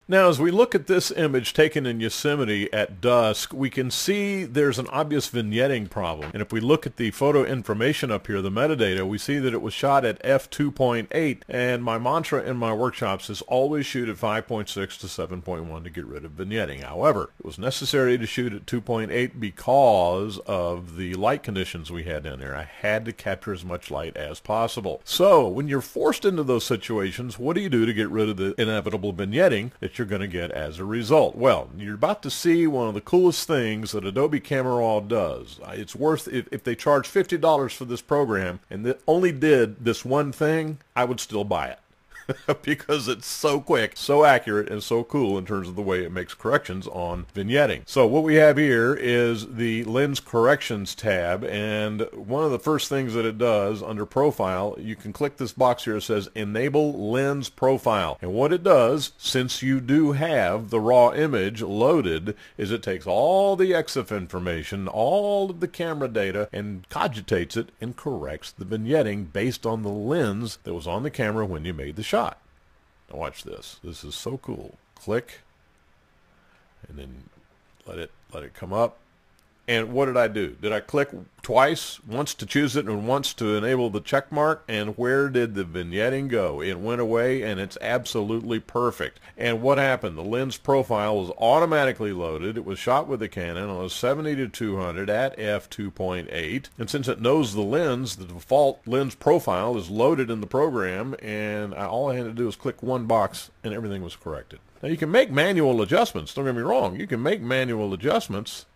Now, as we look at this image taken in Yosemite at dusk, we can see there's an obvious vignetting problem. And if we look at the photo information up here, the metadata, we see that it was shot at f2.8. And my mantra in my workshops is always shoot at 5.6 to 7.1 to get rid of vignetting. However, it was necessary to shoot at 2.8 because of the light conditions we had down there. I had to capture as much light as possible. So, when you're forced into those situations, what do you do to get rid of the inevitable vignetting that you're going to get as a result? Well, you're about to see one of the coolest things that Adobe Camera Raw does. It's worth, if they charge $50 for this program and it only did this one thing, I would still buy it. Because it's so quick, so accurate, and so cool in terms of the way it makes corrections on vignetting. So what we have here is the Lens Corrections tab, and one of the first things that it does under Profile, you can click this box here that says Enable Lens Profile. And what it does, since you do have the raw image loaded, is it takes all the EXIF information, all of the camera data, and cogitates it and corrects the vignetting based on the lens that was on the camera when you made the shot. Now watch this. This is so cool. Click, and then let it come up. And what did I do? Did I click twice? Once to choose it and once to enable the check mark? And where did the vignetting go? It went away, and it's absolutely perfect. And what happened? The lens profile was automatically loaded. It was shot with the Canon on a 70-200 at f2.8. And since it knows the lens, the default lens profile is loaded in the program, and all I had to do was click one box, and everything was corrected. Now you can make manual adjustments. Don't get me wrong. You can make manual adjustments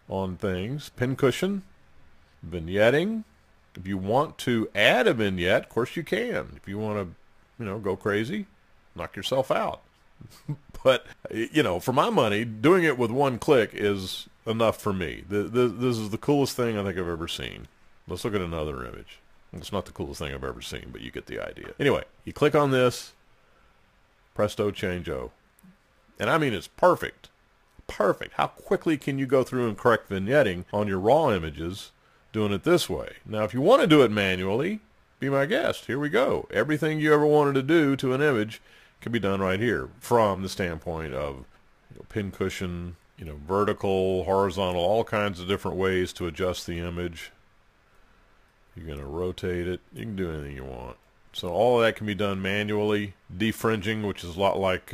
on things. Pincushion, vignetting. If you want to add a vignette, of course you can. If you want to, go crazy, knock yourself out. But, for my money, doing it with one click is enough for me. This is the coolest thing I think I've ever seen. Let's look at another image. It's not the coolest thing I've ever seen, but you get the idea. Anyway, you click on this, presto changeo. And I mean, it's perfect. Perfect. How quickly can you go through and correct vignetting on your raw images doing it this way? Now, if you want to do it manually, be my guest. Here we go. Everything you ever wanted to do to an image can be done right here from the standpoint of pincushion, vertical, horizontal, all kinds of different ways to adjust the image. You're going to rotate it. You can do anything you want. So all of that can be done manually. Defringing, which is a lot like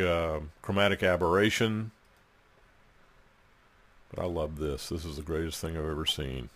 chromatic aberration. But I love this. This is the greatest thing I've ever seen.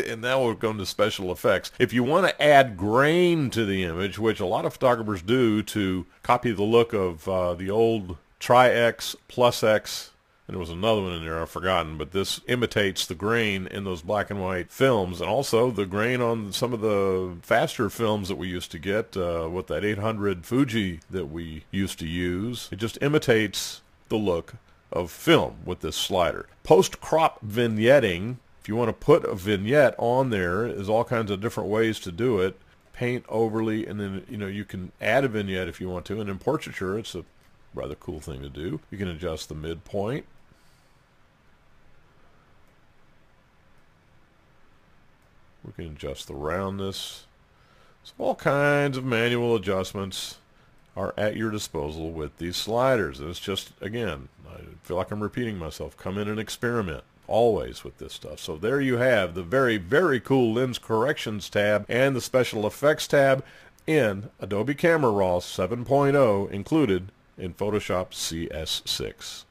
And now we're going to special effects. If you want to add grain to the image, which a lot of photographers do to copy the look of the old Tri-X, Plus X, and there was another one in there I've forgotten, but this imitates the grain in those black and white films, and also the grain on some of the faster films that we used to get, with that 800 Fuji that we used to use. It just imitates the look of film with this slider. Post-crop vignetting, if you want to put a vignette on there, there's all kinds of different ways to do it. Paint overly, and then you can add a vignette if you want to. And in portraiture, it's a rather cool thing to do. You can adjust the midpoint. We can adjust the roundness. So all kinds of manual adjustments are at your disposal with these sliders. And it's just, again, I feel like I'm repeating myself, come in and experiment always with this stuff. So there you have the very, very cool Lens Corrections tab and the Special Effects tab in Adobe Camera Raw 7.0 included in Photoshop CS6.